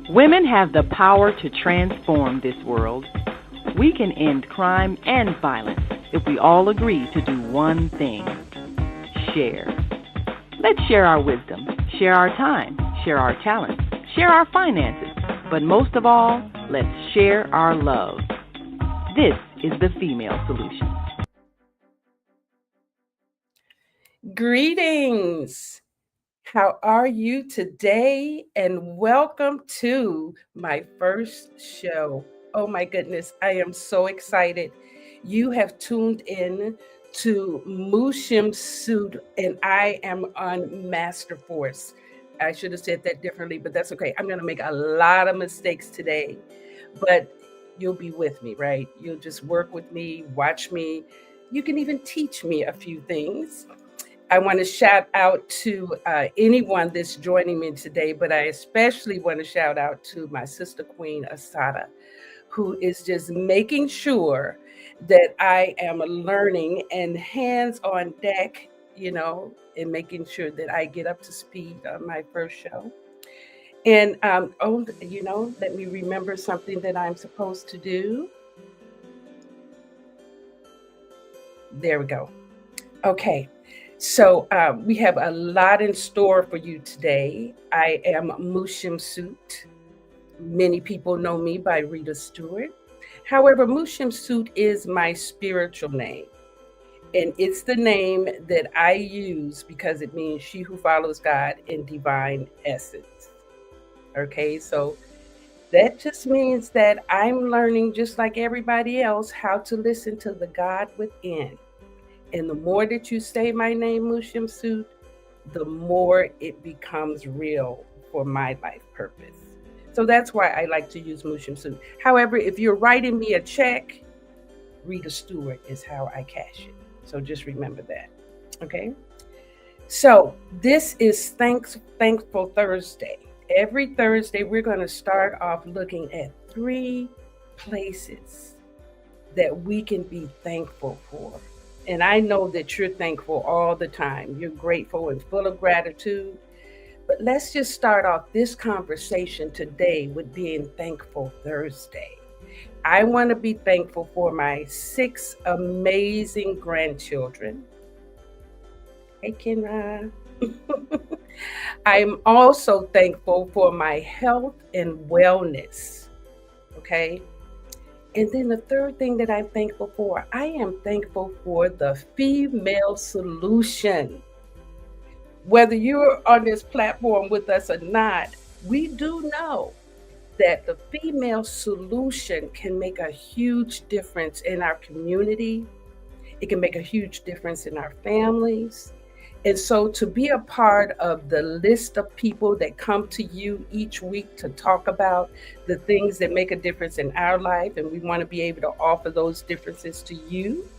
Women have the power to transform this world. We can end crime and violence if we all agree to do one thing: share. Let's share our wisdom, share our time, share our talents, share our finances, but most of all, let's share our love. This is the female solution. Greetings. How are you today? And welcome to my first show. Oh my goodness, I am so excited. You have tuned in to Shemsu-t, and I am on Master Force. I should have said that differently, but that's okay. I'm going to make a lot of mistakes today, but you'll be with me, right? You'll just work with me, watch me. You can even teach me a few things. I want to shout out to anyone that's joining me today, but I especially want to shout out to my sister queen, Asada, who is just making sure that I am learning and hands on deck, and making sure that I get up to speed on my first show. And, let me remember something that I'm supposed to do. There we go. Okay. So we have a lot in store for you today. I am Shemsu-t. Many people know me by Rita Stewart. However, Shemsu-t is my spiritual name. And it's the name that I use because it means she who follows God in divine essence. Okay, so that just means that I'm learning, just like everybody else, how to listen to the God within. And the more that you say my name, Shemsu-t, the more it becomes real for my life purpose. So that's why I like to use Shemsu-t. However, if you're writing me a check, Rita Stewart is how I cash it. So just remember that. Okay. So this is Thankful Thursday. Every Thursday, we're going to start off looking at 3 places that we can be thankful for. And I know that you're thankful all the time. You're grateful and full of gratitude. But let's just start off this conversation today with being Thankful Thursday. I want to be thankful for my 6 amazing grandchildren. Hey, Kenra. I'm also thankful for my health and wellness. Okay. And then the third thing that I'm thankful for, I am thankful for the female solution. Whether you're on this platform with us or not, we do know that the female solution can make a huge difference in our community. It can make a huge difference in our families. And so to be a part of the list of people that come to you each week to talk about the things that make a difference in our life, and we want to be able to offer those differences to you,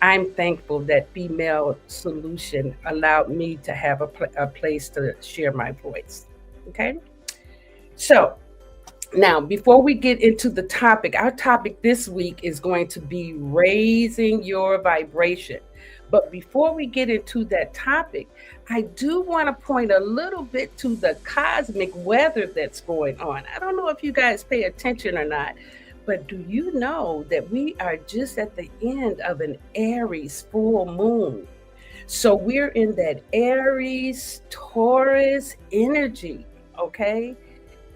I'm thankful that Female Solution allowed me to have a place to share my voice. Okay? So now, before we get into the topic, our topic this week is going to be raising your vibration. But before we get into that topic, I do want to point a little bit to the cosmic weather that's going on. I don't know if you guys pay attention or not, but do you know that we are just at the end of an Aries full moon? So we're in that Aries Taurus energy, okay?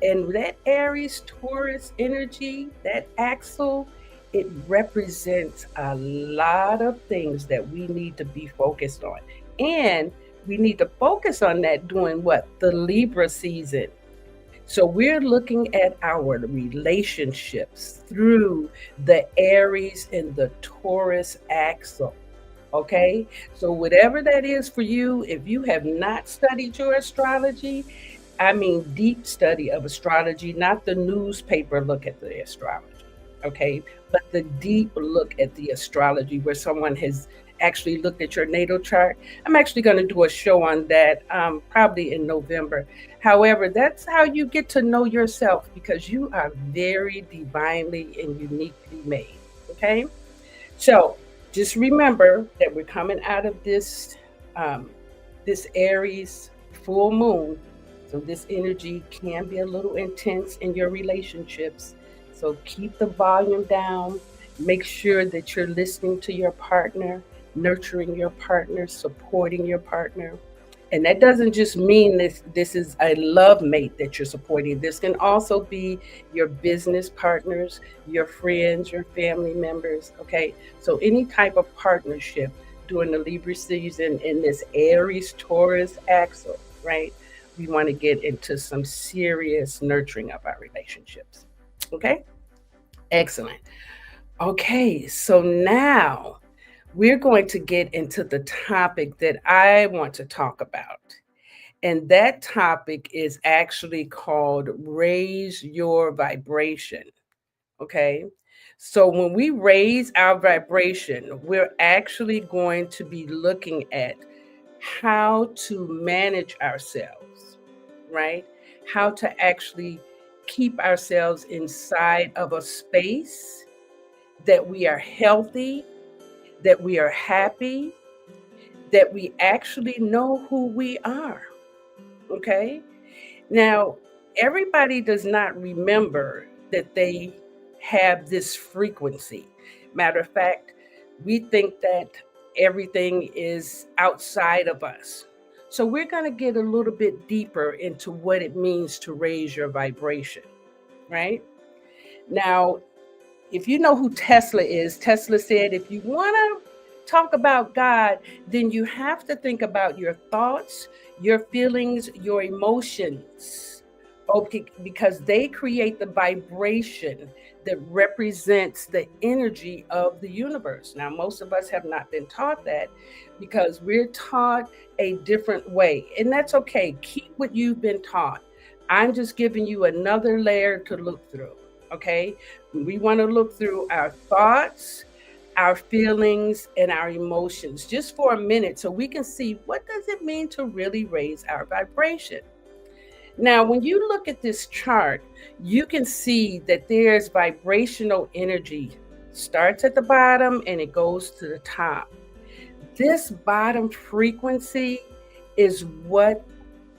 And that Aries Taurus energy, that axle, it represents a lot of things that we need to be focused on. And we need to focus on that during what? The Libra season. So we're looking at our relationships through the Aries and the Taurus axle. Okay? So whatever that is for you, if you have not studied your astrology, I mean deep study of astrology, not the newspaper look at the astrology. Okay, but the deep look at the astrology where someone has actually looked at your natal chart. I'm actually going to do a show on that probably in November. However, that's how you get to know yourself, because you are very divinely and uniquely made. Okay, so just remember that we're coming out of this Aries full moon. So this energy can be a little intense in your relationships. So keep the volume down. Make sure that you're listening to your partner, nurturing your partner, supporting your partner. And that doesn't just mean this is a love mate that you're supporting. This can also be your business partners, your friends, your family members. Okay. So any type of partnership during the Libra season in this Aries Taurus axle, right? We want to get into some serious nurturing of our relationships. Okay. Excellent. Okay. So now we're going to get into the topic that I want to talk about. And that topic is actually called Raise Your Vibration. Okay. So when we raise our vibration, we're actually going to be looking at how to manage ourselves, right? How to actually keep ourselves inside of a space that we are healthy, that we are happy, that we actually know who we are. Okay. Now, everybody does not remember that they have this frequency. Matter of fact, we think that everything is outside of us. So, we're going to get a little bit deeper into what it means to raise your vibration, right? Now, if you know who Tesla is, Tesla said, if you want to talk about God, then you have to think about your thoughts, your feelings, your emotions. Okay, because they create the vibration that represents the energy of the universe. Now, most of us have not been taught that because we're taught a different way. And that's okay. Keep what you've been taught. I'm just giving you another layer to look through. Okay. We want to look through our thoughts, our feelings, and our emotions just for a minute so we can see what does it mean to really raise our vibration. Now, when you look at this chart, you can see that there's vibrational energy. Starts at the bottom and it goes to the top. This bottom frequency is what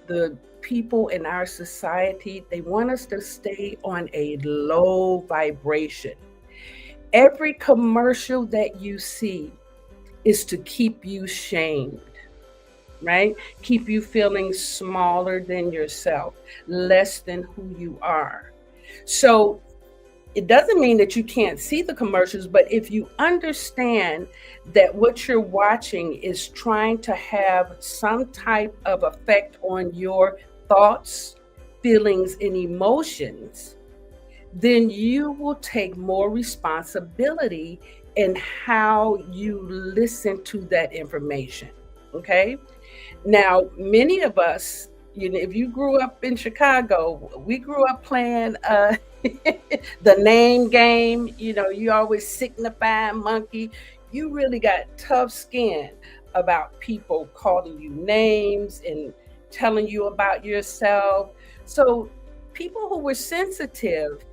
the people in our society, they want us to stay on a low vibration. Every commercial that you see is to keep you shamed, right? Keep you feeling smaller than yourself, less than who you are. So it doesn't mean that you can't see the commercials, but if you understand that what you're watching is trying to have some type of effect on your thoughts, feelings, and emotions, then you will take more responsibility in how you listen to that information. Okay. Now, many of us, if you grew up in Chicago, we grew up playing the name game. You always signify monkey. You really got tough skin about people calling you names and telling you about yourself. So people who were sensitive,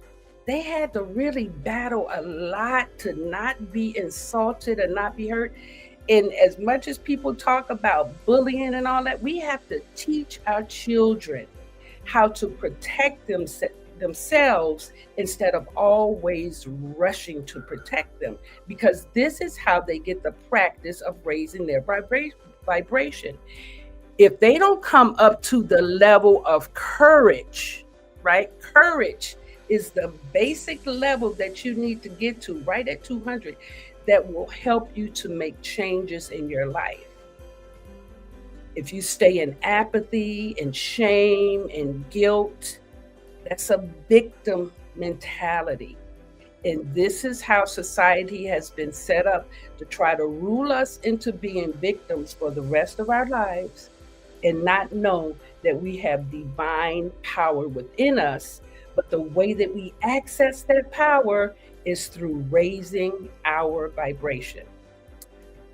they had to really battle a lot to not be insulted and not be hurt. And as much as people talk about bullying and all that, we have to teach our children how to protect themselves instead of always rushing to protect them, because this is how they get the practice of raising their vibration. If they don't come up to the level of courage, right? Courage is the basic level that you need to get to, right at 200, that will help you to make changes in your life. If you stay in apathy and shame and guilt, that's a victim mentality. And this is how society has been set up to try to rule us into being victims for the rest of our lives and not know that we have divine power within us. But the way that we access that power is through raising our vibration.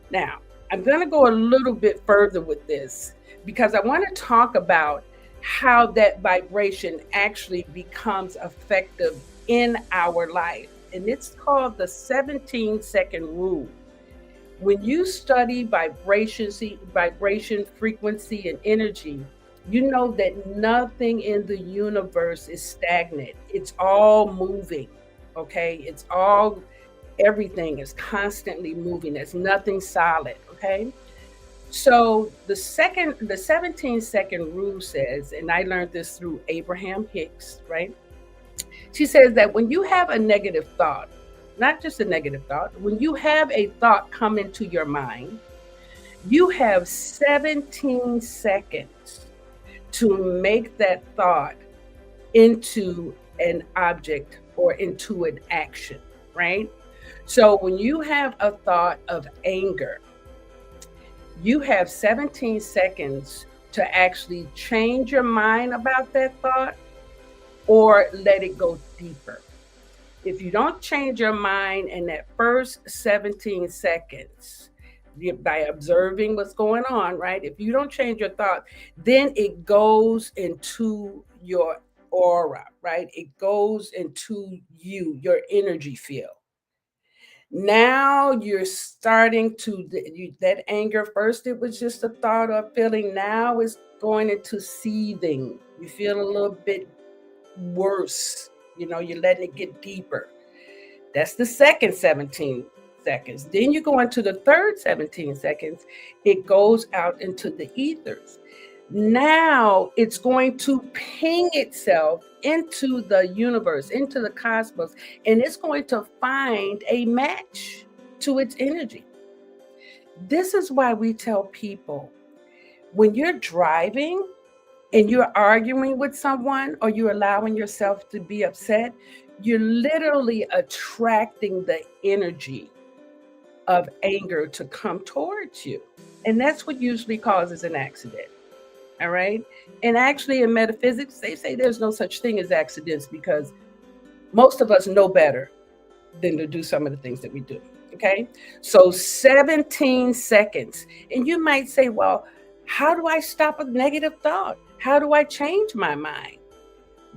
Now, I'm going to go a little bit further with this because I want to talk about how that vibration actually becomes effective in our life. And it's called the 17-second rule. When you study vibration, frequency, and energy, You know that nothing in the universe is stagnant. It's all moving. Okay? It's all everything is constantly moving. There's nothing solid. Okay? So the 17-second rule says, and I learned this through Abraham Hicks, right? She says that when you have a negative thought, not just a negative thought, when you have a thought come into your mind, you have 17 seconds to make that thought into an object or into an action, right? So when you have a thought of anger, you have 17 seconds to actually change your mind about that thought or let it go deeper. If you don't change your mind in that first 17 seconds, by observing what's going on, right? If you don't change your thought, then it goes into your aura, right? It goes into you, your energy field. Now you're starting to, that anger, first it was just a thought or feeling, now it's going into seething. You feel a little bit worse, you're letting it get deeper. That's the second 17 seconds. Then you go into the third 17 seconds, it goes out into the ethers. Now it's going to ping itself into the universe, into the cosmos, and it's going to find a match to its energy. This is why we tell people, when you're driving and you're arguing with someone or you're allowing yourself to be upset, you're literally attracting the energy of anger to come towards you. And that's what usually causes an accident. All right. And actually, in metaphysics, they say there's no such thing as accidents because most of us know better than to do some of the things that we do. Okay. So 17 seconds. And you might say, well, how do I stop a negative thought? How do I change my mind?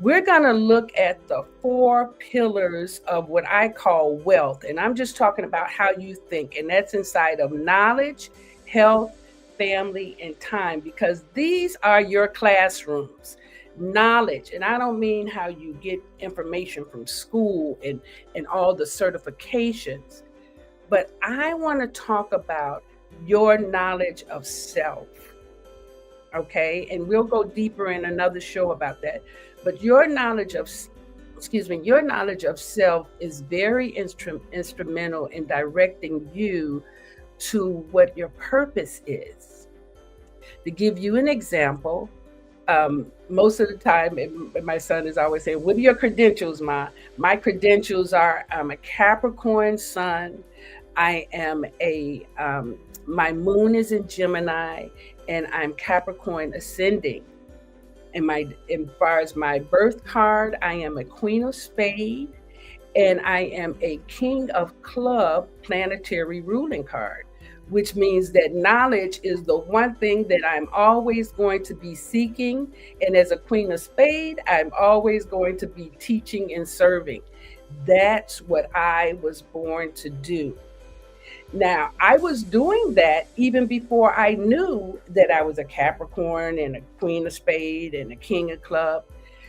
We're going to look at the 4 pillars of what I call wealth. And I'm just talking about how you think. And that's inside of knowledge, health, family, and time, because these are your classrooms. Knowledge, and I don't mean how you get information from school and all the certifications, but I want to talk about your knowledge of self. Okay, and we'll go deeper in another show about that. But your knowledge of self is very instrumental in directing you to what your purpose is. To give you an example, most of the time, my son is always saying, what are your credentials, Ma? My credentials are, I'm a Capricorn sun. I am my moon is in Gemini, and I'm Capricorn ascending. As far as my birth card, I am a Queen of Spades, and I am a King of Club planetary ruling card, which means that knowledge is the one thing that I'm always going to be seeking. And as a Queen of Spades, I'm always going to be teaching and serving. That's what I was born to do. Now, I was doing that even before I knew that I was a Capricorn and a Queen of Spades and a King of Club.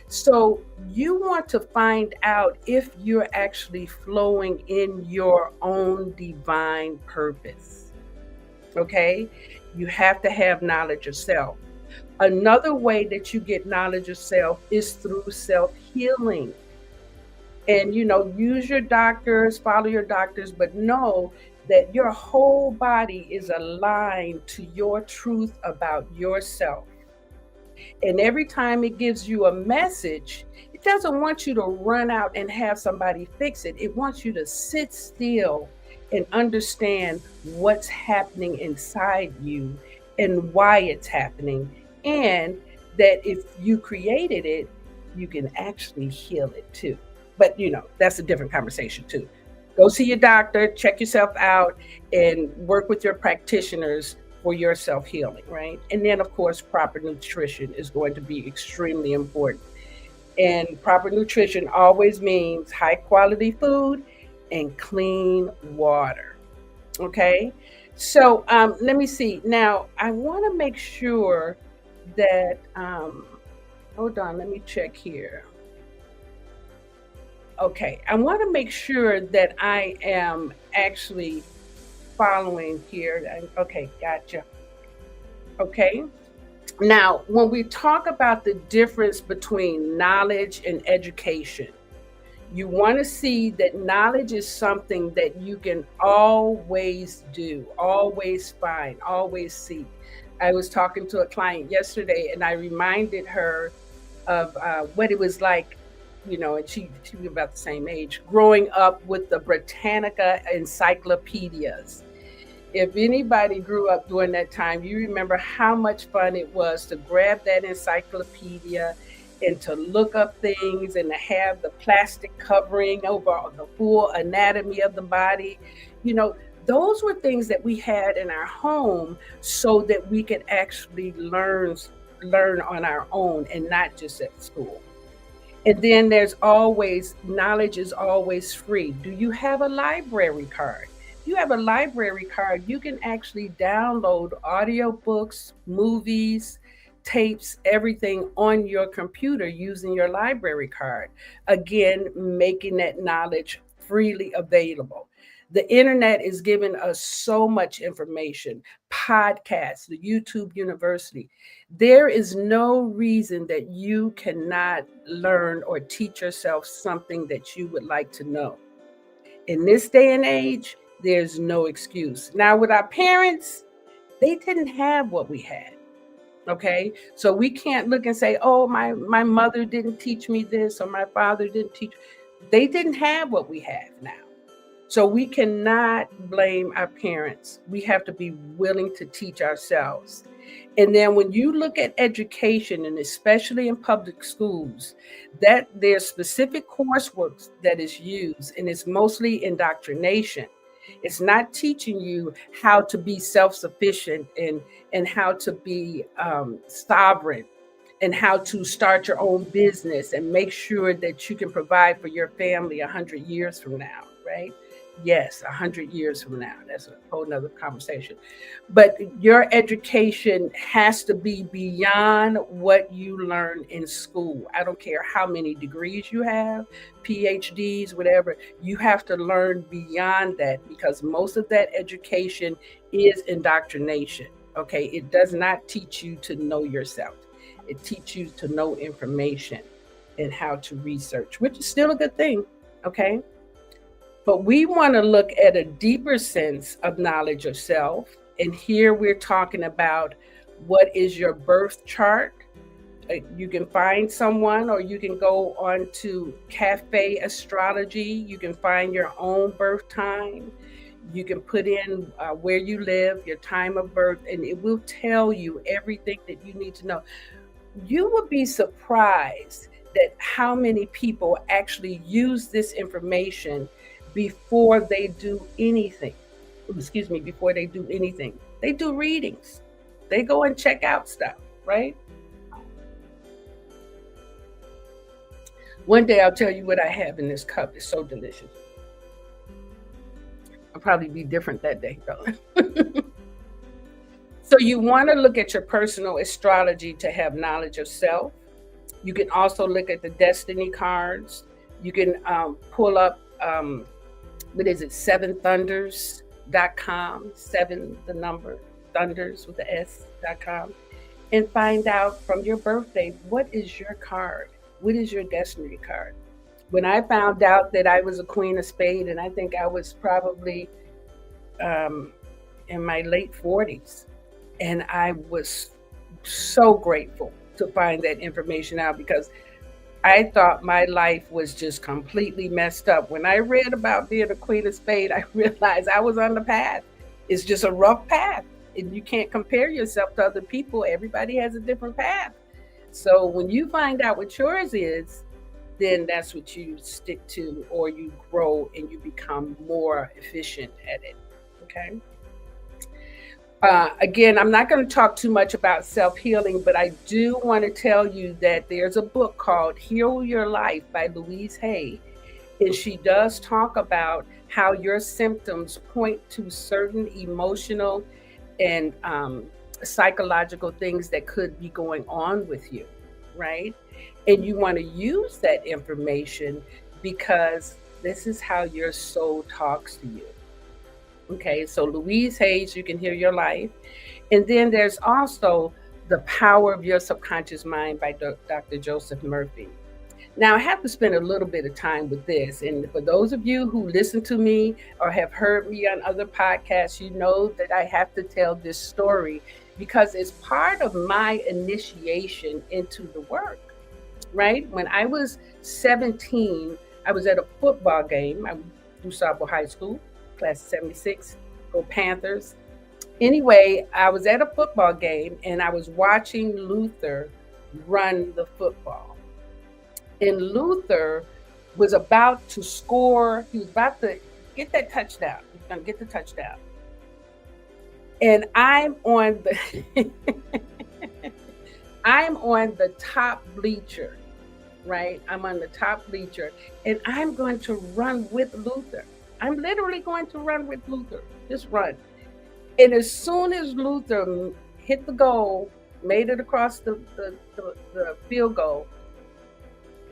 So you want to find out if you're actually flowing in your own divine purpose. Okay? You have to have knowledge of self. Another way that you get knowledge of self is through self-healing. And, use your doctors, follow your doctors, but know that your whole body is aligned to your truth about yourself. And every time it gives you a message, it doesn't want you to run out and have somebody fix it. It wants you to sit still and understand what's happening inside you and why it's happening. And that if you created it, you can actually heal it too. But, that's a different conversation too. Go see your doctor, check yourself out, and work with your practitioners for your self-healing, right? And then, of course, proper nutrition is going to be extremely important. And proper nutrition always means high-quality food and clean water, okay? So let me see. Now, I want to make sure that, hold on, let me check here. Okay, I want to make sure that I am actually following here. Okay, gotcha. Okay. Now, when we talk about the difference between knowledge and education, you want to see that knowledge is something that you can always do, always find, always seek. I was talking to a client yesterday and I reminded her of what it was like, and she was about the same age, growing up with the Britannica encyclopedias. If anybody grew up during that time, you remember how much fun it was to grab that encyclopedia and to look up things and to have the plastic covering over the full anatomy of the body. You know, those were things that we had in our home so that we could actually learn on our own and not just at school. And then there's always knowledge is always free. Do you have a library card? If you have a library card, you can actually download audiobooks, movies, tapes, everything on your computer using your library card. Again, making that knowledge freely available. The internet is giving us so much information, podcasts, the YouTube University. There is no reason that you cannot learn or teach yourself something that you would like to know. In this day and age, there's no excuse. Now, with our parents, they didn't have what we had. Okay. So we can't look and say, oh, my mother didn't teach me this or my father didn't teach. They didn't have what we have now. So we cannot blame our parents. We have to be willing to teach ourselves. And then when you look at education, and especially in public schools, that there's specific coursework that is used, and it's mostly indoctrination. It's not teaching you how to be self-sufficient and how to be sovereign and how to start your own business and make sure that you can provide for your family 100 years from now, right? Yes, 100 years from now. That's a whole nother conversation. But your education has to be beyond what you learn in school. I don't care how many degrees you have, PhDs, whatever. You have to learn beyond that because most of that education is indoctrination. Okay, it does not teach you to know yourself. It teaches you to know information and how to research, which is still a good thing. Okay. But we want to look at a deeper sense of knowledge of self. And here we're talking about what is your birth chart. You can find someone or you can go on to Cafe Astrology. You can find your own birth time. You can put in where you live, your time of birth, and it will tell you everything that you need to know. You would be surprised that how many people actually use this information before they do anything. Excuse me, before they do anything. They do readings. They go and check out stuff, right? One day I'll tell you what I have in this cup. It's so delicious. I'll probably be different that day, though. So you want to look at your personal astrology to have knowledge of self. You can also look at the destiny cards. You can pull up what is it, 7thunders.com, 7 the number thunders with the s.com, and find out from your birthday what is your card, what is your destiny card. When I found out that I was a Queen of Spades, and I think I was probably in my late 40s, and I was so grateful to find that information out because I thought my life was just completely messed up. When I read about being a Queen of Spades, I realized I was on the path. It's just a rough path. And you can't compare yourself to other people. Everybody has a different path. So when you find out what yours is, then that's what you stick to, or you grow and you become more efficient at it. Okay. Again, I'm not going to talk too much about self-healing, but I do want to tell you that there's a book called Heal Your Life by Louise Hay. And she does talk about how your symptoms point to certain emotional and psychological things that could be going on with you, right? And you want to use that information because this is how your soul talks to you. Okay, so Louise Hayes, You Can Heal Your Life. And then there's also The Power of Your Subconscious Mind by Dr. Joseph Murphy. Now, I have to spend a little bit of time with this. And for those of you who listen to me or have heard me on other podcasts, you know that I have to tell this story because it's part of my initiation into the work, right? When I was 17, I was at a football game. I went through Sabo High School, class of 76, go Panthers. Anyway, I was at a football game and I was watching Luther run the football. And Luther was about to score. He was about to get that touchdown. He was going to get the touchdown. And I'm on the I'm on the top bleacher, right? I'm on the top bleacher, and I'm going to run with Luther. I'm literally going to run with Luther. Just run. And as soon as Luther hit the goal, made it across the field goal,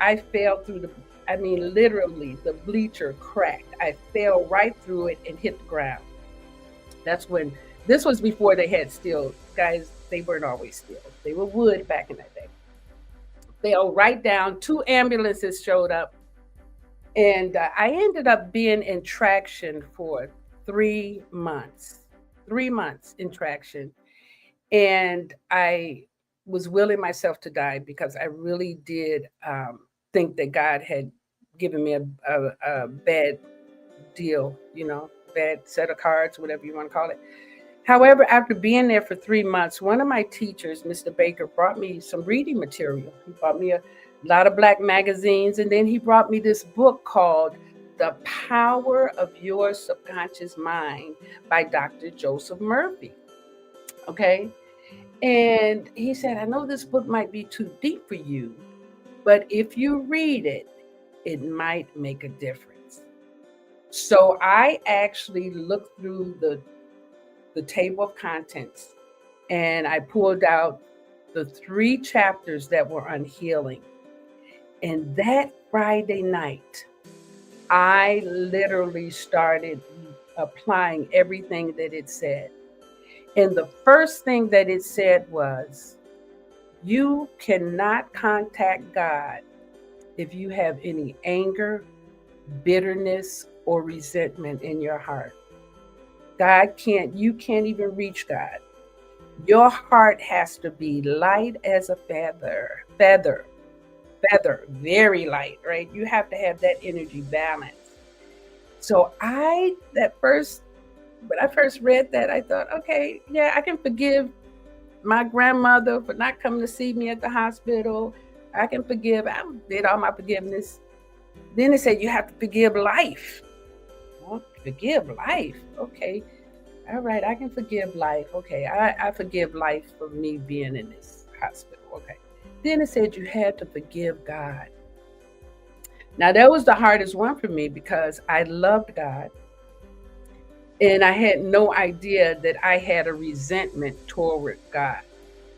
I fell through literally the bleacher cracked. I fell right through it and hit the ground. This was before they had steel. Guys, they weren't always steel. They were wood back in that day. Fell right down. 2 ambulances showed up. And I ended up being in traction for 3 months. 3 months in traction. And I was willing myself to die because I really did think that God had given me a bad deal, bad set of cards, whatever you want to call it. However, after being there for 3 months, one of my teachers, Mr. Baker, brought me some reading material. He brought me a lot of Black magazines, and then he brought me this book called The Power of Your Subconscious Mind by Dr. Joseph Murphy. Okay? And he said, I know this book might be too deep for you, but if you read it, it might make a difference. So I actually looked through the table of contents and I pulled out the 3 chapters that were on healing. And that Friday night, I literally started applying everything that it said. And the first thing that it said was, you cannot contact God if you have any anger, bitterness, or resentment in your heart. You can't even reach God. Your heart has to be light as a feather, very light, right? You have to have that energy balance. So when I first read that, I thought, okay, yeah, I can forgive my grandmother for not coming to see me at the hospital. I did all my forgiveness. Then it said you have to forgive life. Well, forgive life. Okay. All right, I can forgive life. Okay, I forgive life for me being in this hospital. Okay. Then it said you had to forgive God. Now that was the hardest one for me because I loved God. And I had no idea that I had a resentment toward God.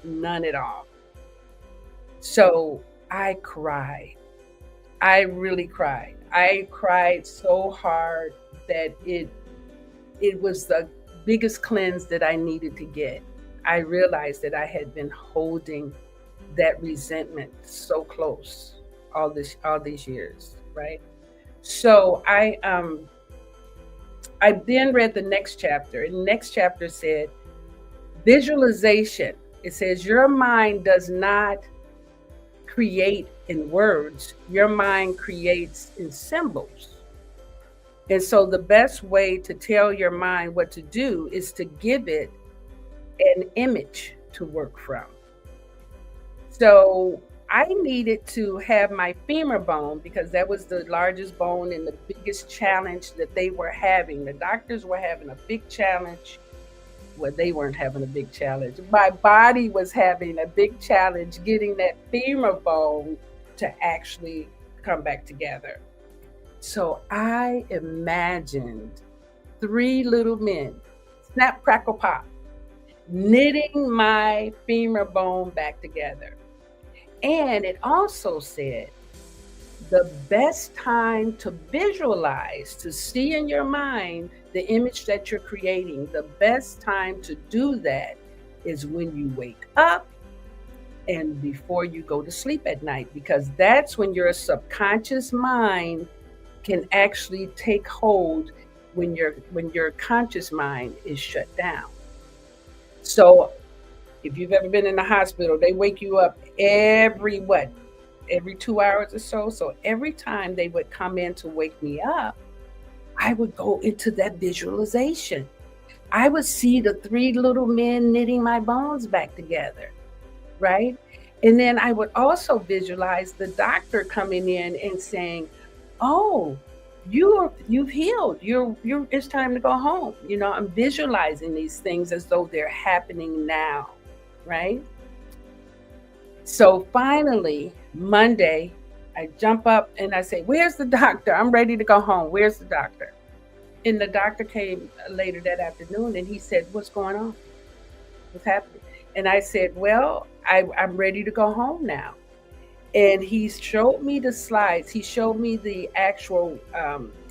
None at all. So I cried. I really cried. I cried so hard that it was the biggest cleanse that I needed to get. I realized that I had been holding that resentment so close all these years, right? So I then read the next chapter, and the next chapter said, visualization. It says, your mind does not create in words, your mind creates in symbols. And so the best way to tell your mind what to do is to give it an image to work from. So I needed to have my femur bone because that was the largest bone and the biggest challenge that they were having. The doctors were having a big challenge. Well, they weren't having a big challenge. My body was having a big challenge getting that femur bone to actually come back together. So I imagined 3 little men, snap, crackle, pop. knitting my femur bone back together. And it also said the best time to visualize, to see in your mind the image that you're creating, the best time to do that is when you wake up and before you go to sleep at night, because that's when your subconscious mind can actually take hold when your conscious mind is shut down. So if you've ever been in the hospital, they wake you up every 2 hours or so. So every time they would come in to wake me up, I would go into that visualization. I would see the three little men knitting my bones back together, right? And then I would also visualize the doctor coming in and saying, "Oh, you've healed. You're it's time to go home." I'm visualizing these things as though they're happening now, right? So finally, Monday, I jump up and I say, "Where's the doctor? I'm ready to go home. Where's the doctor?" And the doctor came later that afternoon and he said, "What's going on? What's happening?" And I said, "Well, I'm ready to go home now." And he showed me the slides. He showed me the actual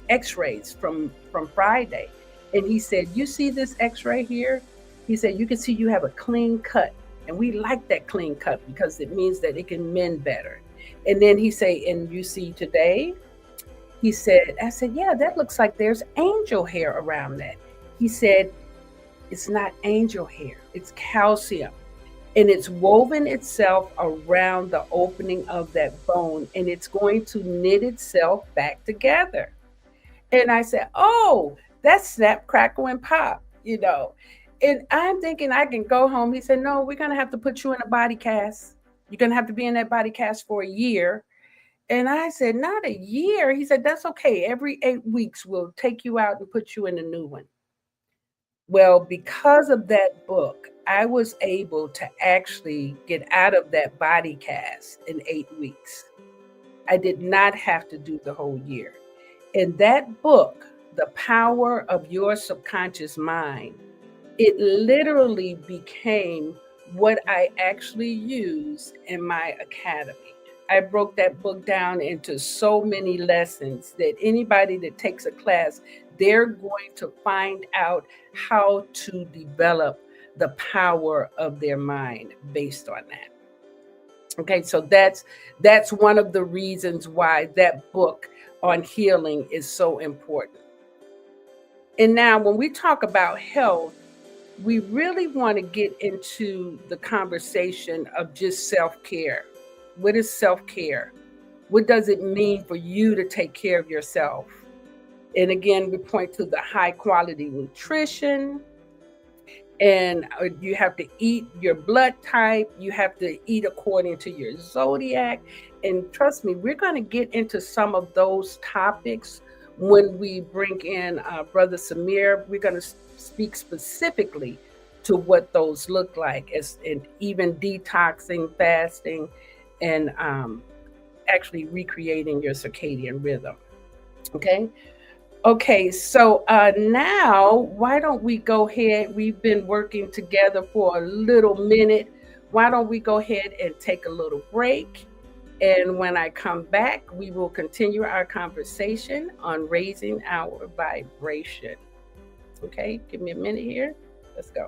x-rays from Friday. And he said, "You see this x-ray here?" He said, "You can see you have a clean cut. And we like that clean cut because it means that it can mend better." And then he said, "And you see today?" I said, "Yeah, that looks like there's angel hair around that." He said, "It's not angel hair, it's calcium. And it's woven itself around the opening of that bone, and it's going to knit itself back together." And I said, "Oh, that's snap, crackle, and pop. And I'm thinking I can go home. He said, "No, we're going to have to put you in a body cast. You're going to have to be in that body cast for a year." And I said, "Not a year." He said, "That's okay. Every 8 weeks, we'll take you out and put you in a new one." Well, because of that book, I was able to actually get out of that body cast in 8 weeks. I did not have to do the whole year. And that book, The Power of Your Subconscious Mind, it literally became what I actually use in my academy. I broke that book down into so many lessons that anybody that takes a class, they're going to find out how to develop the power of their mind based on that. Okay, so that's one of the reasons why that book on healing is so important. And now when we talk about health, we really want to get into the conversation of just self-care. What is self-care? What does it mean for you to take care of yourself? And again, we point to the high quality nutrition, and you have to eat your blood type. You have to eat according to your zodiac. And trust me, we're going to get into some of those topics when we bring in Brother Samir. We're going to speak specifically to what those look like, and even detoxing, fasting, and actually recreating your circadian rhythm. Okay, so now why don't we go ahead? We've been working together for a little minute. Why don't we go ahead and take a little break? And when I come back, we will continue our conversation on raising our vibration. Okay, give me a minute here. Let's go.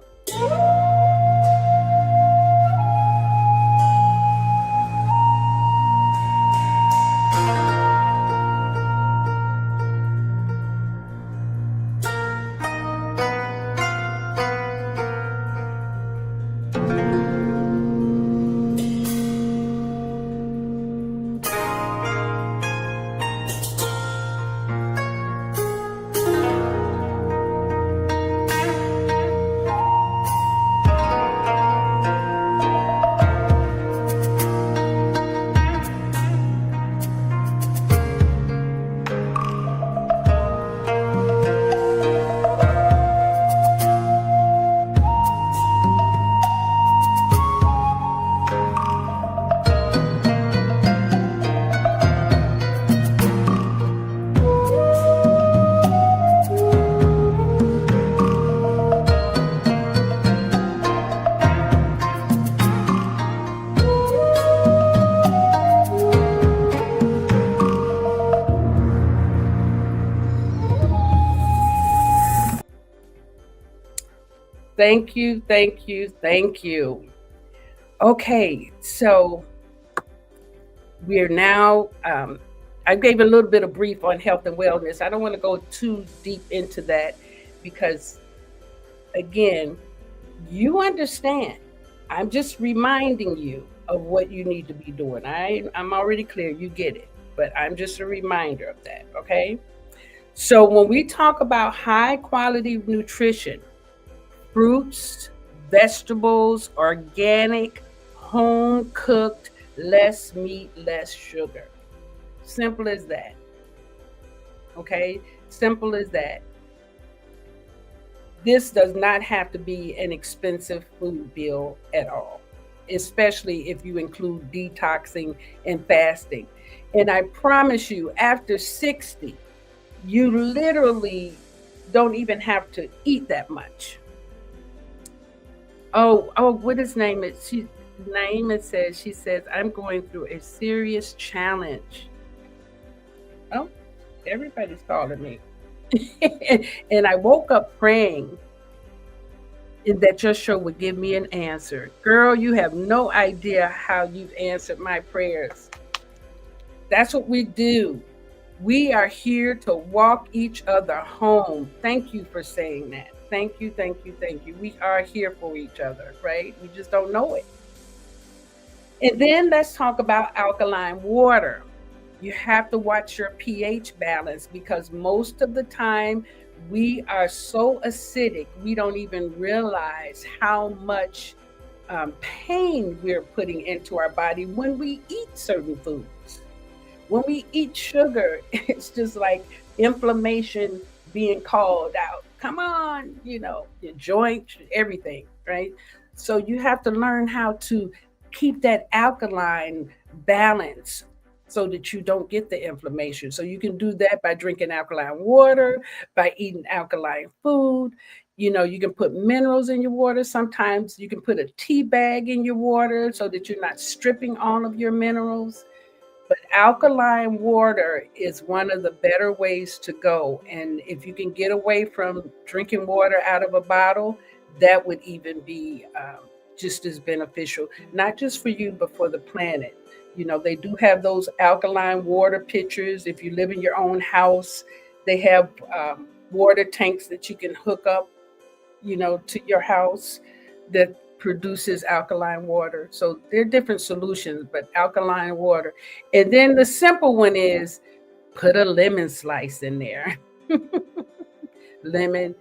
Thank you, thank you, thank you. Okay, so we're now, I gave a little bit of brief on health and wellness. I don't want to go too deep into that because, again, you understand. I'm just reminding you of what you need to be doing. I'm already clear, you get it, but I'm just a reminder of that, okay? So when we talk about high quality nutrition, fruits, vegetables, organic, home cooked, less meat, less sugar. Simple as that. Okay? Simple as that. This does not have to be an expensive food bill at all, especially if you include detoxing and fasting. And I promise you, after 60, you literally don't even have to eat that much. What his name is? Naima says, she says, I'm going through a serious challenge. Oh, everybody's calling me. And I woke up praying that your show would give me an answer. Girl, you have no idea how you've answered my prayers. That's what we do. We are here to walk each other home. Thank you for saying that. Thank you, thank you, thank you. We are here for each other, right? We just don't know it. And then let's talk about alkaline water. You have to watch your pH balance because most of the time we are so acidic, we don't even realize how much pain we're putting into our body when we eat certain foods. When we eat sugar, it's just like inflammation being called out. Come on, your joints, everything, right? So you have to learn how to keep that alkaline balance so that you don't get the inflammation. So you can do that by drinking alkaline water, by eating alkaline food. You can put minerals in your water. Sometimes you can put a tea bag in your water so that you're not stripping all of your minerals. But alkaline water is one of the better ways to go. And if you can get away from drinking water out of a bottle, that would even be just as beneficial, not just for you, but for the planet. They do have those alkaline water pitchers. If you live in your own house, they have water tanks that you can hook up, to your house that produces alkaline water. So there are different solutions, but alkaline water. And then the simple one is put a lemon slice in there. Lemon,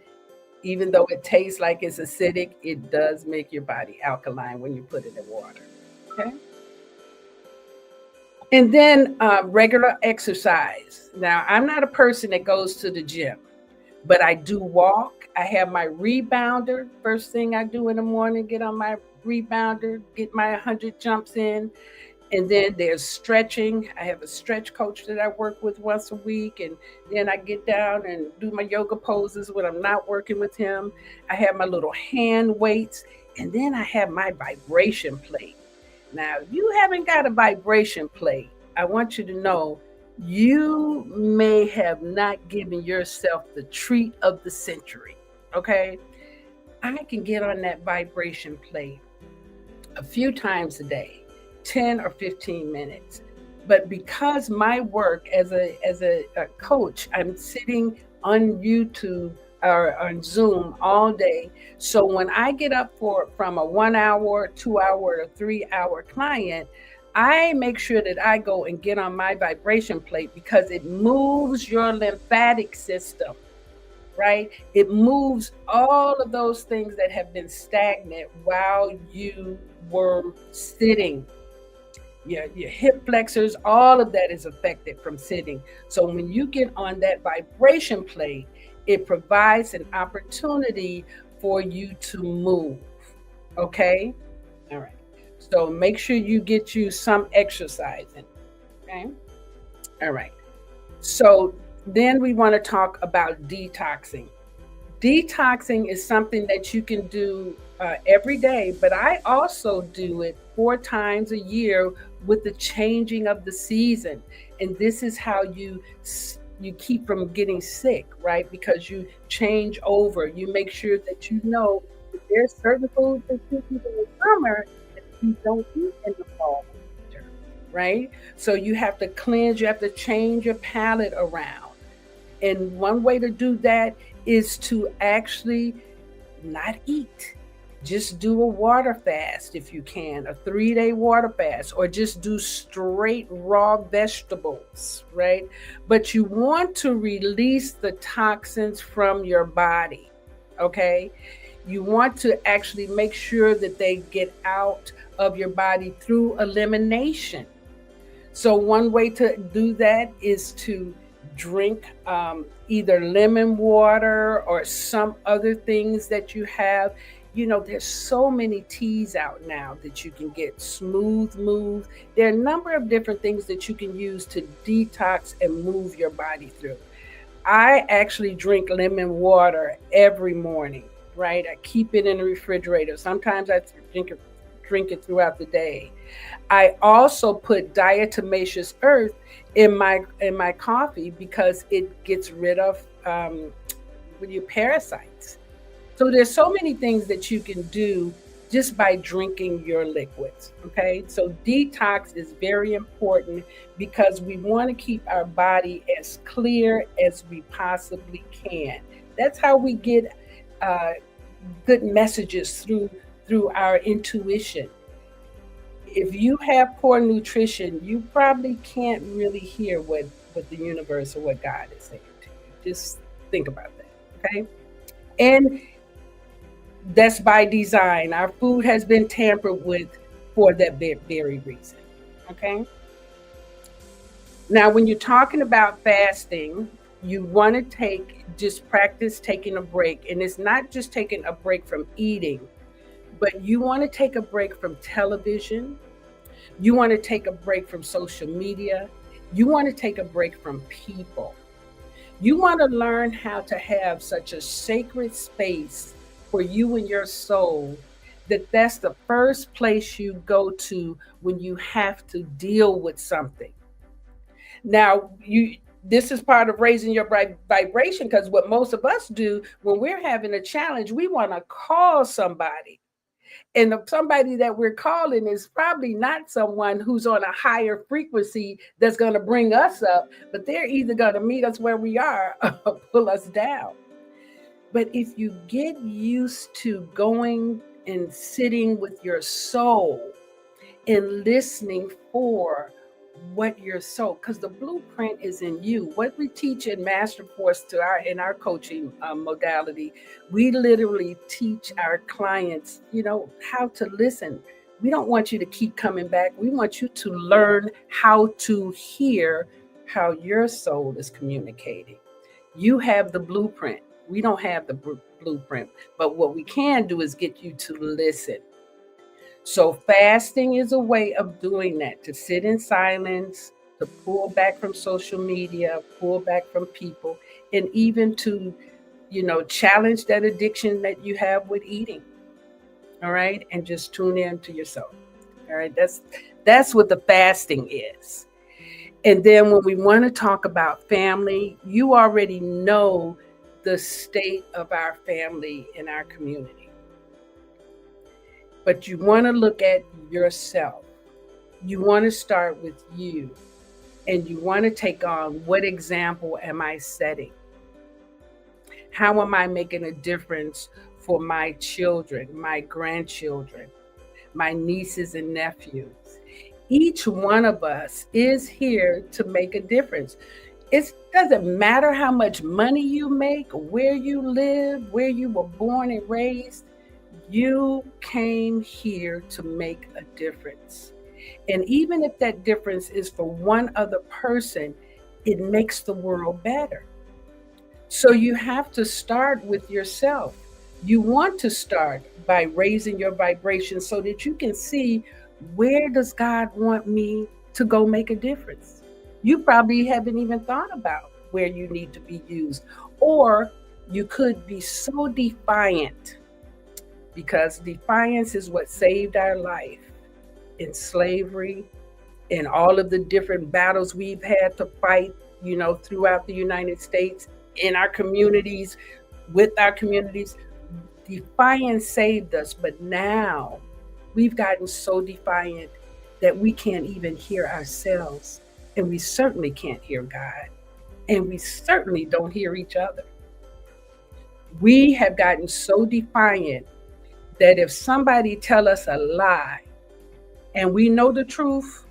even though it tastes like it's acidic, it does make your body alkaline when you put it in water. Okay. And then regular exercise. Now, I'm not a person that goes to the gym, but I do walk. I have my rebounder. First thing I do in the morning, get on my rebounder, get my 100 jumps in. And then there's stretching. I have a stretch coach that I work with once a week. And then I get down and do my yoga poses when I'm not working with him. I have my little hand weights. And then I have my vibration plate. Now, if you haven't got a vibration plate, I want you to know you may have not given yourself the treat of the century, okay? I can get on that vibration plate a few times a day, 10 or 15 minutes. But because my work as a coach, I'm sitting on YouTube or on Zoom all day. So when I get up from a 1 hour, 2 hour, or 3 hour client, I make sure that I go and get on my vibration plate because it moves your lymphatic system, right? It moves all of those things that have been stagnant while you were sitting. Your hip flexors, all of that is affected from sitting. So when you get on that vibration plate, it provides an opportunity for you to move. Okay? All right. So make sure you get you some exercise in. Okay? All right. So then we want to talk about detoxing. Detoxing is something that you can do every day, but I also do it 4 times a year with the changing of the season. And this is how you keep from getting sick, right? Because you change over. You make sure that you know that there's certain foods that you eat in the summer that you don't eat in the fall and winter, right? So you have to cleanse, you have to change your palate around. And one way to do that is to actually not eat. Just do a water fast if you can, a 3-day water fast, or just do straight raw vegetables, right? But you want to release the toxins from your body, okay? You want to actually make sure that they get out of your body through elimination. So, one way to do that is to drink either lemon water or some other things that you have. There's so many teas out now that you can get. Smooth move. There are a number of different things that you can use to detox and move your body through. I actually drink lemon water every morning, right? I keep it in the refrigerator. Sometimes I drink it throughout the day. I also put diatomaceous earth in my coffee because it gets rid of your parasites. So there's so many things that you can do just by drinking your liquids. Okay, so detox is very important because we want to keep our body as clear as we possibly can. That's how we get good messages through our intuition. If you have poor nutrition, you probably can't really hear what the universe or what God is saying to you. Just think about that, okay? And that's by design. Our food has been tampered with for that very reason, okay? Now, when you're talking about fasting, you want to just practice taking a break. And it's not just taking a break from eating, but you want to take a break from television. You want to take a break from social media. You want to take a break from people. You want to learn how to have such a sacred space for you and your soul that's the first place you go to when you have to deal with something. Now, this is part of raising your vibration, because what most of us do when we're having a challenge, we want to call somebody. And somebody that we're calling is probably not someone who's on a higher frequency that's going to bring us up, but they're either going to meet us where we are or pull us down. But if you get used to going and sitting with your soul and listening for what your soul, because the blueprint is in you. What we teach in Master Force in our coaching modality, we literally teach our clients, how to listen. We don't want you to keep coming back. We want you to learn how to hear how your soul is communicating. You have the blueprint. We don't have the blueprint, but what we can do is get you to listen. So fasting is a way of doing that, to sit in silence, to pull back from social media, pull back from people, and even to, challenge that addiction that you have with eating. All right. And just tune in to yourself. All right. That's what the fasting is. And then when we want to talk about family, you already know the state of our family in our community. But you want to look at yourself. You want to start with you. And you want to take on, what example am I setting? How am I making a difference for my children, my grandchildren, my nieces and nephews? Each one of us is here to make a difference. It doesn't matter how much money you make, where you live, where you were born and raised. You came here to make a difference. And even if that difference is for one other person, it makes the world better. So you have to start with yourself. You want to start by raising your vibration so that you can see, where does God want me to go make a difference? You probably haven't even thought about where you need to be used. Or you could be so defiant, because defiance is what saved our life in slavery, in all of the different battles we've had to fight, throughout the United States, in our communities, with our communities. Defiance saved us, but now we've gotten so defiant that we can't even hear ourselves, and we certainly can't hear God, and we certainly don't hear each other. We have gotten so defiant that if somebody tell us a lie and we know the truth,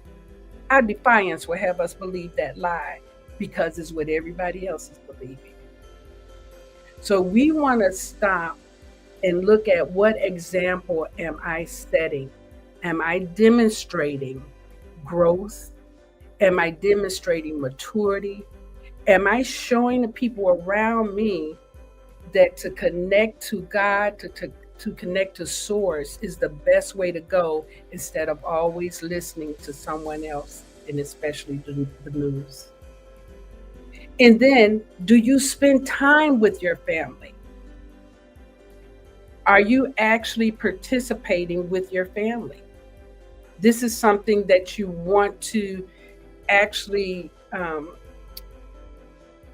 our defiance will have us believe that lie because it's what everybody else is believing. So we want to stop and look at what example am I setting? Am I demonstrating growth? Am I demonstrating maturity? Am I showing the people around me that to connect to God, to connect to source is the best way to go instead of always listening to someone else, and especially the news? And then, do you spend time with your family? Are you actually participating with your family? This is something that you want to actually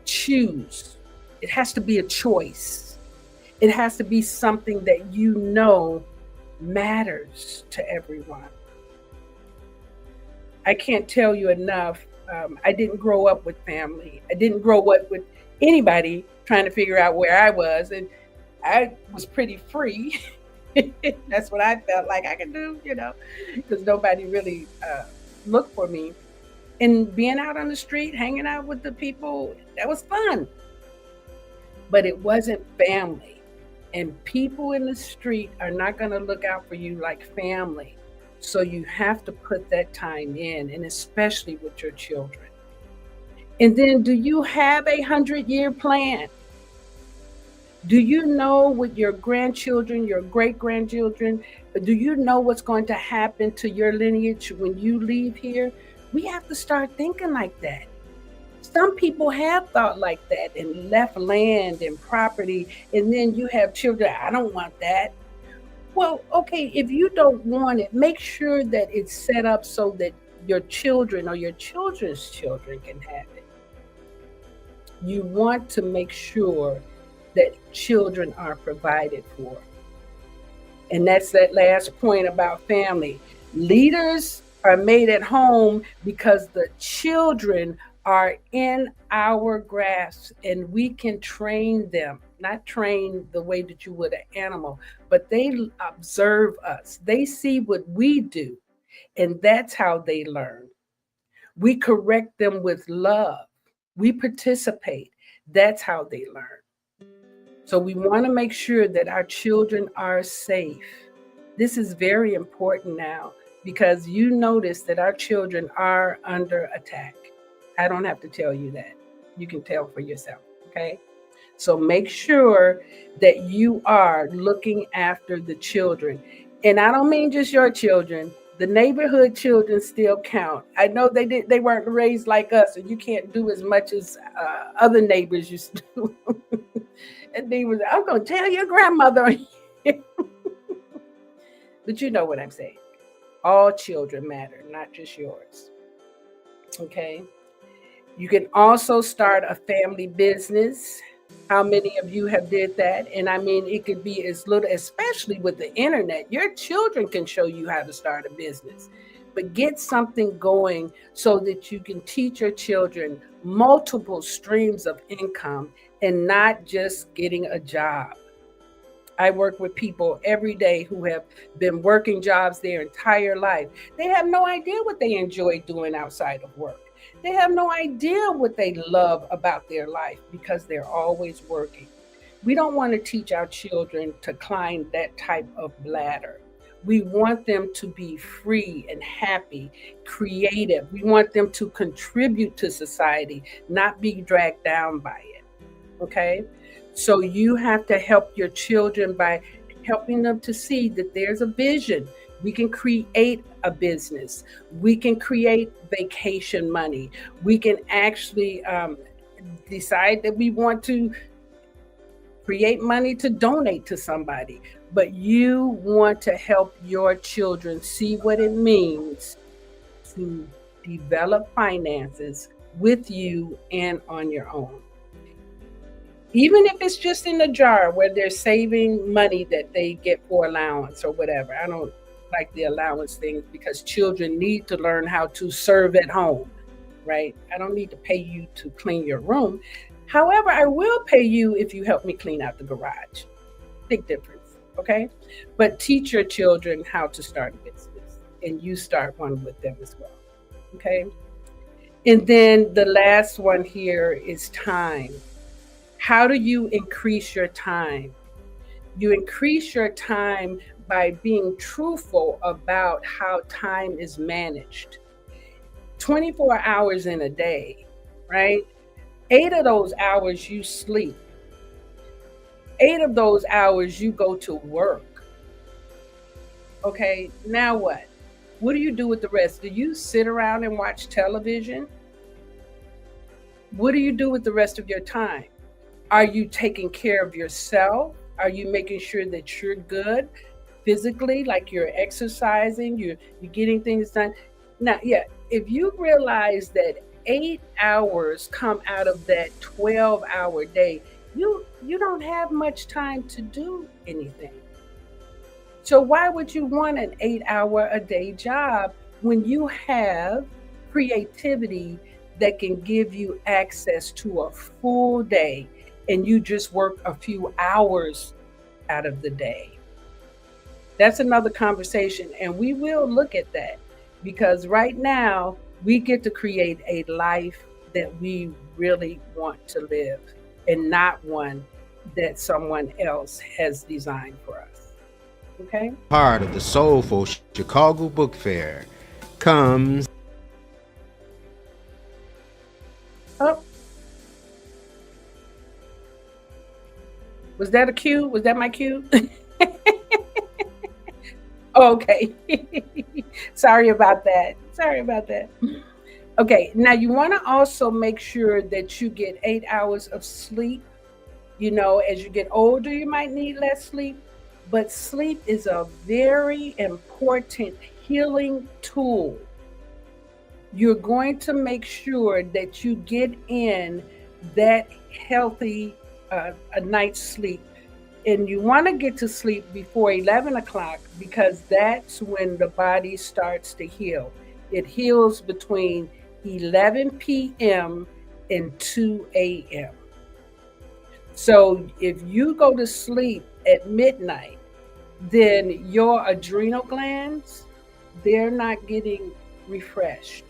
choose. It has to be a choice. It has to be something that you know matters to everyone. I can't tell you enough. I didn't grow up with family. I didn't grow up with anybody trying to figure out where I was. And I was pretty free. That's what I felt like I could do, because nobody really looked for me. And being out on the street, hanging out with the people, that was fun. But it wasn't family. And people in the street are not going to look out for you like family. So you have to put that time in, and especially with your children. And then, do you have a 100-year plan? Do you know with your grandchildren, your great grandchildren, do you know what's going to happen to your lineage when you leave here? We have to start thinking like that. Some people have thought like that and left land and property, and then you have children. I don't want that. Well, okay, if you don't want it, make sure that it's set up so that your children or your children's children can have it. You want to make sure that children are provided for. And that's that last point about family. Leaders are made at home because the children are in our grasp, and we can train them. Not train the way that you would an animal, but they observe us. They see what we do, and that's how they learn. We correct them with love. We participate. That's how they learn. So we want to make sure that our children are safe. This is very important now because you notice that our children are under attack. I don't have to tell you that. You can tell for yourself, okay? So make sure that you are looking after the children. And I don't mean just your children. The neighborhood children still count. I know they weren't raised like us, and you can't do as much as other neighbors used to do. And they was, I'm going to tell your grandmother. But you know what I'm saying. All children matter, not just yours. Okay? You can also start a family business. How many of you have did that? And I mean, it could be as little, especially with the internet. Your children can show you how to start a business. But get something going so that you can teach your children multiple streams of income and not just getting a job. I work with people every day who have been working jobs their entire life. They have no idea what they enjoy doing outside of work. They have no idea what they love about their life because they're always working. We don't want to teach our children to climb that type of ladder. We want them to be free and happy, creative. We want them to contribute to society, not be dragged down by it. Okay? So you have to help your children by helping them to see that there's a vision. We can create a business. We can create vacation money. We can actually decide that we want to create money to donate to somebody. But you want to help your children see what it means to develop finances with you and on your own. even if it's just in a jar where they're saving money that they get for allowance or whatever. I don't like the allowance things because children need to learn how to serve at home, right? I don't need to pay you to clean your room. However, I will pay you if you help me clean out the garage. Big difference, okay? But teach your children how to start a business, and you start one with them as well, okay? And then the last one here is time. How do you increase your time? You increase your time by being truthful about how time is managed. 24 hours in a day, right? 8 of those hours you sleep. 8 of those hours you go to work. Okay, now what? What do you do with the rest? Do you sit around and watch television? What do you do with the rest of your time? Are you taking care of yourself? Are you making sure that you're good physically, like you're exercising, you're getting things done? Now, yeah, if you realize that 8 hours come out of that 12-hour day, you don't have much time to do anything. So why would you want an 8-hour a day job when you have creativity that can give you access to a full day and you just work a few hours out of the day? That's another conversation, and we will look at that because right now we get to create a life that we really want to live and not one that someone else has designed for us. Okay? Part of the soulful Chicago Book Fair comes. Oh, was that a cue? Was that my cue? Okay. Sorry about that. Okay, now you want to also make sure that you get 8 hours of sleep. You know, as you get older, you might need less sleep, but sleep is a very important healing tool. You're going to make sure that you get in that healthy a night's sleep. And you want to get to sleep before 11 o'clock because that's when the body starts to heal. It heals between 11 p.m. and 2 a.m. So if you go to sleep at midnight, then your adrenal glands, they're not getting refreshed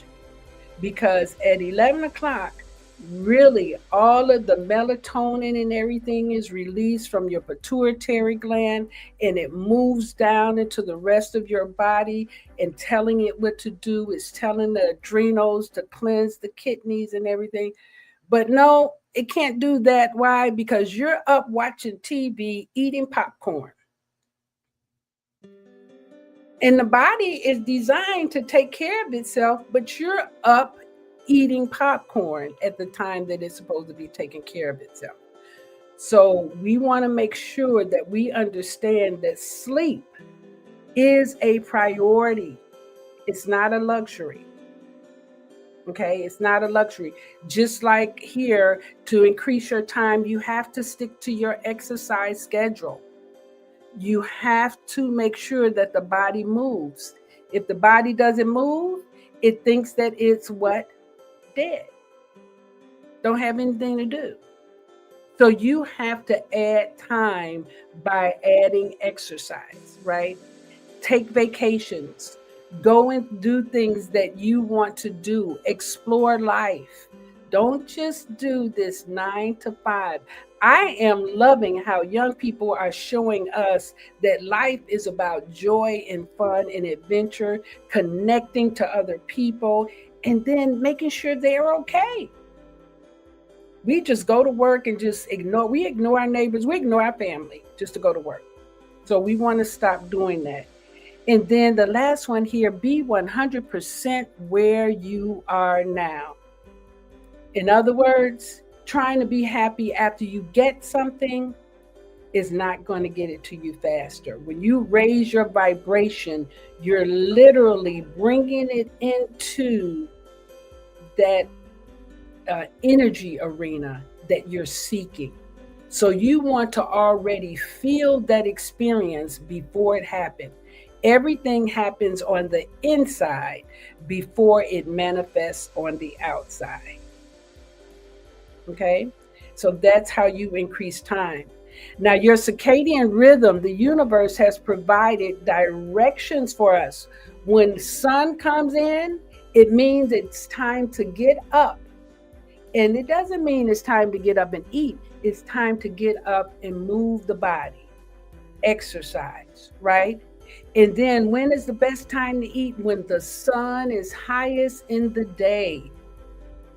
because at 11 o'clock, really all of the melatonin and everything is released from your pituitary gland and it moves down into the rest of your body and telling it what to do. It's telling the adrenals to cleanse the kidneys and everything. But no, it can't do that. Why? Because you're up watching TV, eating popcorn. And the body is designed to take care of itself, but you're up eating popcorn at the time that it's supposed to be taking care of itself. So we want to make sure that we understand that sleep is a priority. It's not a luxury. Okay, it's not a luxury. Just like here, to increase your time, you have to stick to your exercise schedule. You have to make sure that the body moves. If the body doesn't move, it thinks that it's what? Dead. Don't have anything to do. So you have to add time by adding exercise, right? Take vacations. Go and do things that you want to do. Explore life. Don't just do this 9 to 5. I am loving how young people are showing us that life is about joy and fun and adventure, connecting to other people, and then making sure they're okay. We just go to work and just ignore our neighbors, we ignore our family just to go to work. So we want to stop doing that. And then the last one here, be 100% where you are now. In other words, trying to be happy after you get something is not going to get it to you faster. When you raise your vibration, you're literally bringing it into that energy arena that you're seeking. So you want to already feel that experience before it happened. Everything happens on the inside before it manifests on the outside. Okay? So that's how you increase time. Now, your circadian rhythm, the universe has provided directions for us. When the sun comes in, it means it's time to get up. And it doesn't mean it's time to get up and eat. It's time to get up and move the body, exercise, right? And then when is the best time to eat? When the sun is highest in the day.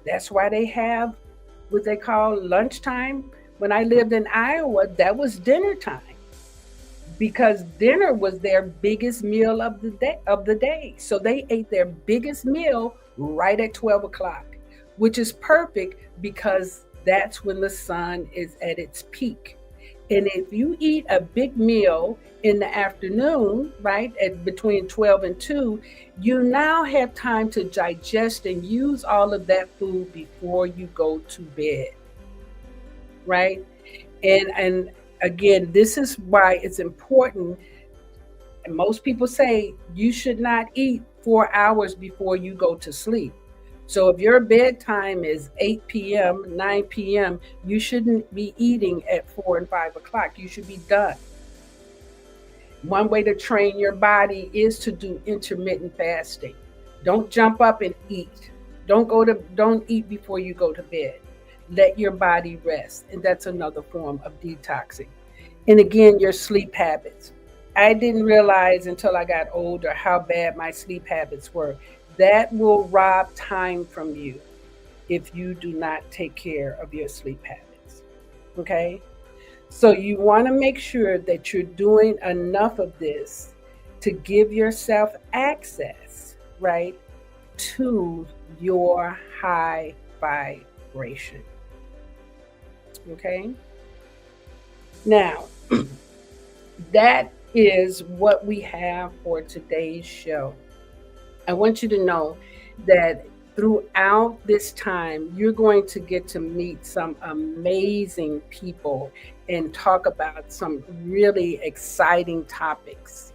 That's why they have what they call lunchtime. When I lived in Iowa, that was dinner time because dinner was their biggest meal of the day. So they ate their biggest meal right at 12 o'clock, which is perfect because that's when the sun is at its peak. And if you eat a big meal in the afternoon, right, at between 12 and 2, you now have time to digest and use all of that food before you go to bed, right? And again, this is why it's important. And most people say you should not eat 4 hours before you go to sleep. So if your bedtime is 8 p.m., 9 p.m., you shouldn't be eating at 4 and 5 o'clock. You should be done. One way to train your body is to do intermittent fasting. Don't jump up and eat. Don't eat before you go to bed. Let your body rest. And that's another form of detoxing. And again, your sleep habits. I didn't realize until I got older how bad my sleep habits were. That will rob time from you if you do not take care of your sleep habits. Okay? So you want to make sure that you're doing enough of this to give yourself access, right, to your high vibration. Okay? Now, that is what we have for today's show. I want you to know that throughout this time, you're going to get to meet some amazing people and talk about some really exciting topics.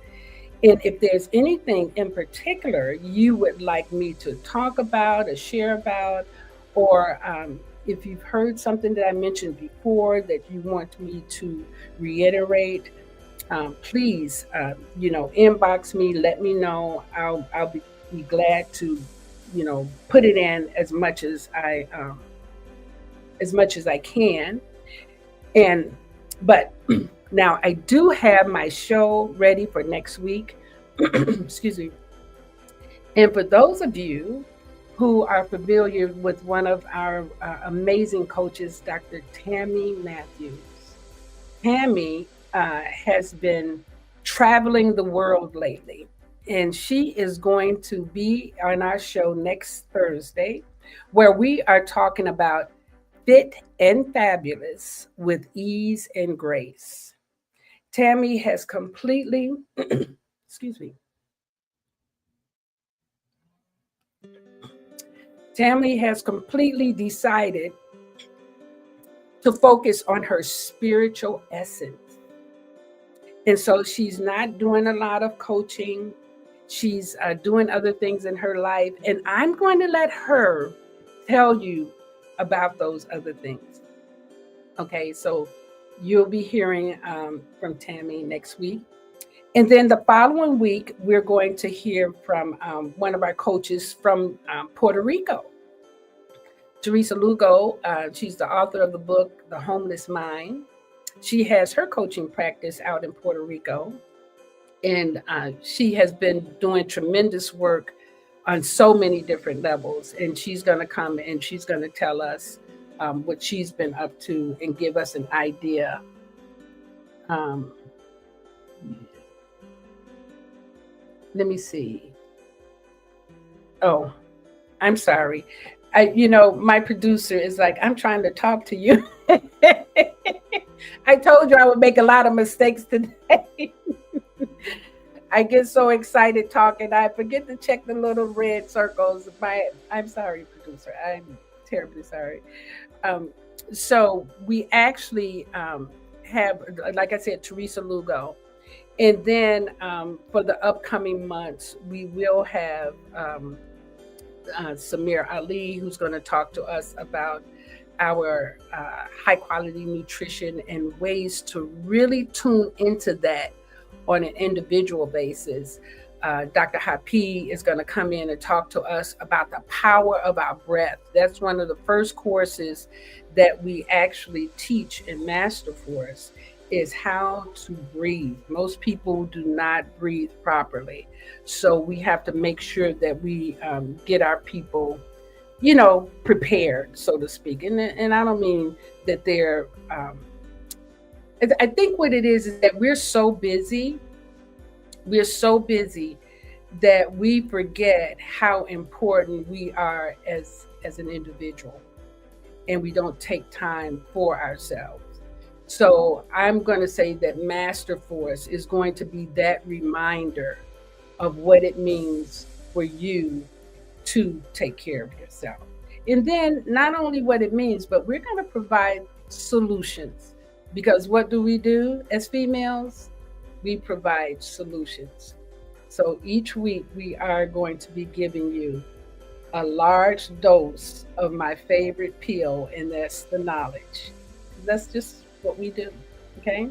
And if there's anything in particular you would like me to talk about or share about, or if you've heard something that I mentioned before that you want me to reiterate, please, inbox me, let me know. I'll be glad to, put it in as much as I can. But now I do have my show ready for next week. Excuse me. And for those of you who are familiar with one of our amazing coaches, Dr. Tammy Matthews, Tammy has been traveling the world lately. And she is going to be on our show next Thursday, where we are talking about fit and fabulous with ease and grace. Tammy has completely, excuse me. Tammy has completely decided to focus on her spiritual essence. And so she's not doing a lot of coaching. She's doing other things in her life. And I'm going to let her tell you about those other things. Okay, so you'll be hearing from Tammy next week. And then the following week, we're going to hear from one of our coaches from Puerto Rico. Teresa Lugo, she's the author of the book, The Homeless Mind. She has her coaching practice out in Puerto Rico. And she has been doing tremendous work on so many different levels. And she's going to come and she's going to tell us what she's been up to and give us an idea. Let me see. Oh, I'm sorry. My producer is like, I'm trying to talk to you. I told you I would make a lot of mistakes today. I get so excited talking, I forget to check the little red circles. I'm sorry, producer. I'm terribly sorry. So we actually have, like I said, Teresa Lugo. And then for the upcoming months, we will have Samir Ali, who's going to talk to us about our high quality nutrition and ways to really tune into that on an individual basis. Dr. Hapi is going to come in and talk to us about the power of our breath. That's one of the first courses that we actually teach in Master Force, is how to breathe. Most people do not breathe properly. So we have to make sure that we get our people, prepared, so to speak. And I don't mean that they're, I think what it is that we're so busy that we forget how important we are as an individual, and we don't take time for ourselves. So I'm going to say that Master Force is going to be that reminder of what it means for you to take care of yourself. And then not only what it means, but we're going to provide solutions, because what do we do as females? We provide solutions. So each week we are going to be giving you a large dose of my favorite pill, and that's the knowledge. That's just what we do. Okay.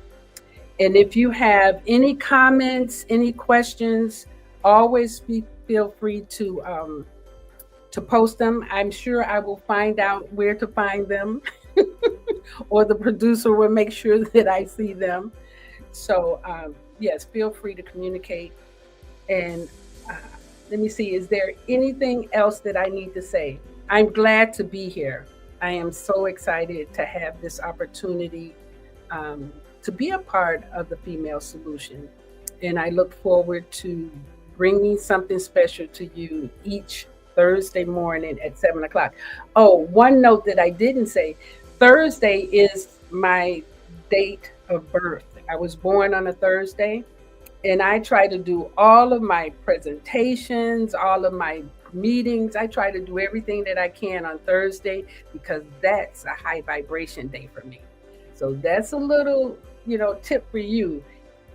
And if you have any comments, any questions, always feel free to post them. I'm sure I will find out where to find them, or the producer will make sure that I see them. So yes, feel free to communicate. And let me see, is there anything else that I need to say? I'm glad to be here. I am so excited to have this opportunity to be a part of the Female Solution. And I look forward to bringing something special to you each Thursday morning at 7:00. Oh, one note that I didn't say, Thursday is my date of birth. I was born on a Thursday, and I try to do all of my presentations, all of my meetings. I try to do everything that I can on Thursday, because that's a high vibration day for me. So that's a little, tip for you.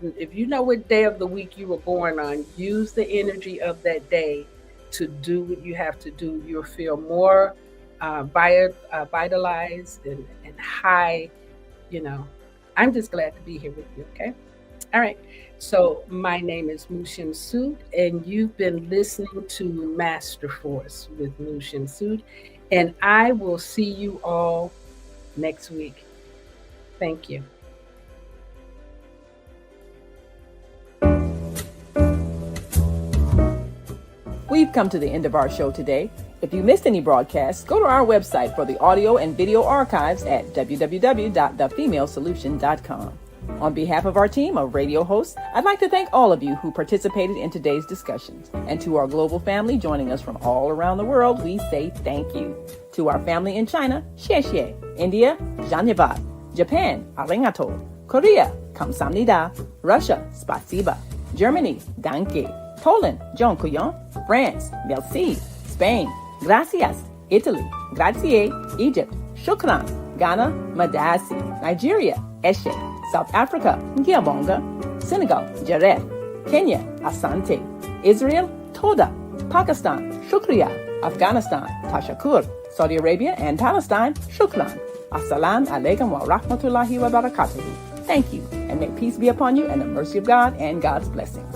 If you know what day of the week you were born on, use the energy of that day to do what you have to do. You'll feel more vitalized and high. I'm just glad to be here with you. Okay. All right. So my name is Shemsu-t, and you've been listening to Master Force with Shemsu-t, and I will see you all next week. Thank you. We've come to the end of our show today. If you missed any broadcasts, go to our website for the audio and video archives at www.thefemalesolution.com. On behalf of our team of radio hosts, I'd like to thank all of you who participated in today's discussions. And to our global family joining us from all around the world, we say thank you. To our family in China, xie xie. India, dhanyavad. Japan, arigato. Korea, kamsamnida. Russia, spasiba. Germany, danke. Poland, dziękuję. France, merci. Spain, gracias. Italy, grazie. Egypt, shukran. Ghana, madasi. Nigeria, eshe. South Africa, Ngiyabonga. Senegal, Jaref. Kenya, Asante. Israel, Toda. Pakistan, Shukriya. Afghanistan, Tashakur. Saudi Arabia and Palestine, Shukran. Assalamu alaikum wa rahmatullahi wa barakatuhu. Thank you, and may peace be upon you and the mercy of God and God's blessings.